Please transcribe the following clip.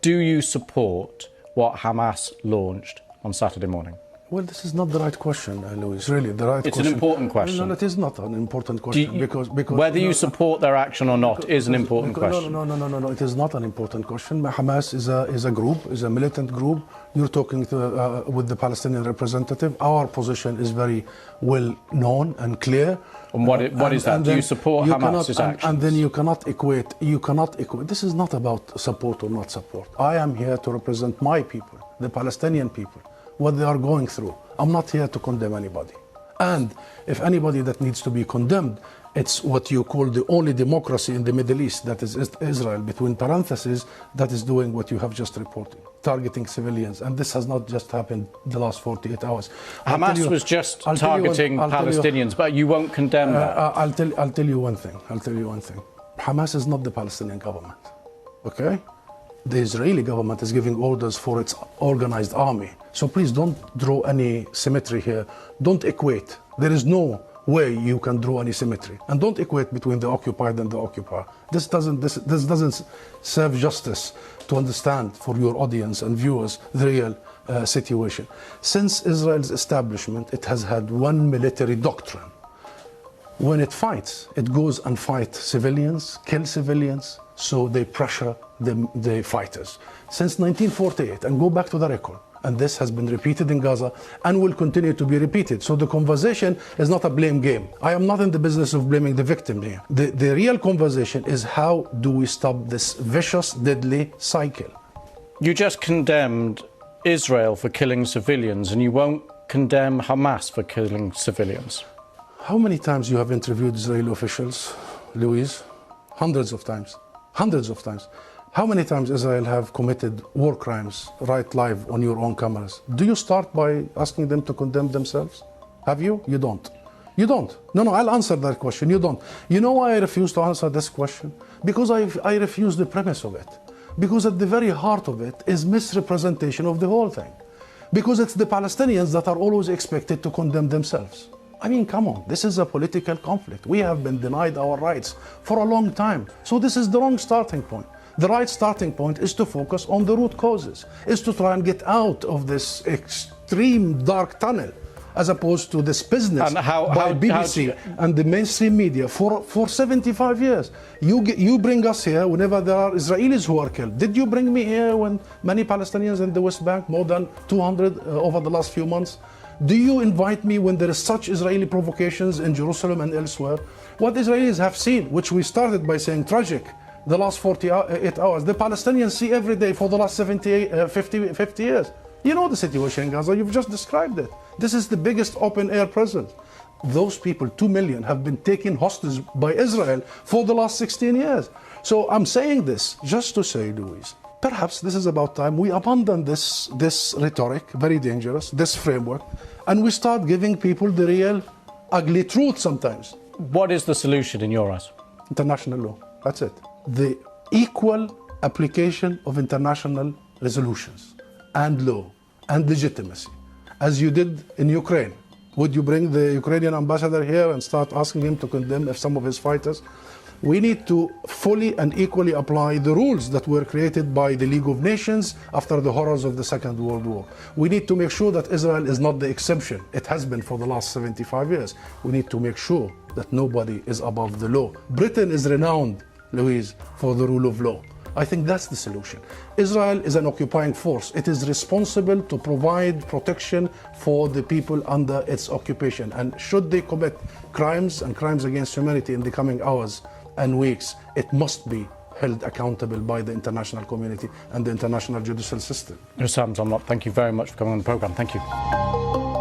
Do you support what Hamas launched on Saturday morning? Well, this is not the right question, Louis. Really, the right It's question. an important question. No, it is not an important question because whether you support their action or not is an important question. No. It is not an important question. Hamas is a group, is a militant group. You're talking with the Palestinian representative. Our position is very well known and clear. And what is that? Do you support Hamas's actions? And then you cannot equate. This is not about support or not support. I am here to represent my people, the Palestinian people, what they are going through. I'm not here to condemn anybody. And if anybody that needs to be condemned, it's what you call the only democracy in the Middle East, that is Israel, between parentheses, that is doing what you have just reported, targeting civilians. And this has not just happened the last 48 hours. Hamas was just targeting Palestinians, but you won't condemn that. I'll tell you one thing. Hamas is not the Palestinian government, okay? The Israeli government is giving orders for its organized army. So please don't draw any symmetry here. Don't equate. There is no way you can draw any symmetry. And don't equate between the occupied and the occupier. This doesn't serve justice to understand for your audience and viewers the real situation. Since Israel's establishment, it has had one military doctrine. When it fights, it goes and fights civilians, kill civilians, so they pressure the fighters. Since 1948, and go back to the record, and this has been repeated in Gaza and will continue to be repeated. So the conversation is not a blame game. I am not in the business of blaming the victim here. The real conversation is how do we stop this vicious, deadly cycle? You just condemned Israel for killing civilians, and you won't condemn Hamas for killing civilians. How many times you have interviewed Israeli officials, Louise? Hundreds of times. Hundreds of times. How many times Israel have committed war crimes right live on your own cameras? Do you start by asking them to condemn themselves? Have you? You don't. You don't. No, I'll answer that question. You don't. You know why I refuse to answer this question? Because I refuse the premise of it. Because at the very heart of it is misrepresentation of the whole thing. Because it's the Palestinians that are always expected to condemn themselves. I mean, come on, this is a political conflict. We have been denied our rights for a long time. So this is the wrong starting point. The right starting point is to focus on the root causes, is to try and get out of this extreme dark tunnel, as opposed to this business by BBC and the mainstream media for 75 years. You bring us here whenever there are Israelis who are killed. Did you bring me here when many Palestinians in the West Bank, more than 200 over the last few months? Do you invite me when there is such Israeli provocations in Jerusalem and elsewhere? What Israelis have seen, which we started by saying tragic, the last 48 hours, the Palestinians see every day for the last 50 years. You know the situation in Gaza, you've just described it. This is the biggest open-air presence. Those people, 2 million, have been taken hostage by Israel for the last 16 years. So I'm saying this just to say, Louise, perhaps this is about time we abandon this rhetoric, very dangerous, this framework, and we start giving people the real ugly truth sometimes. What is the solution in your eyes? International law, that's it. The equal application of international resolutions and law and legitimacy, as you did in Ukraine. Would you bring the Ukrainian ambassador here and start asking him to condemn some of his fighters? We need to fully and equally apply the rules that were created by the League of Nations after the horrors of the Second World War. We need to make sure that Israel is not the exception. It has been for the last 75 years. We need to make sure that nobody is above the law. Britain is renowned, Louise, for the rule of law. I think that's the solution. Israel is an occupying force. It is responsible to provide protection for the people under its occupation. And should they commit crimes and crimes against humanity in the coming hours and weeks, it must be held accountable by the international community and the international judicial system. Hussam Zamlot, thank you very much for coming on the programme. Thank you.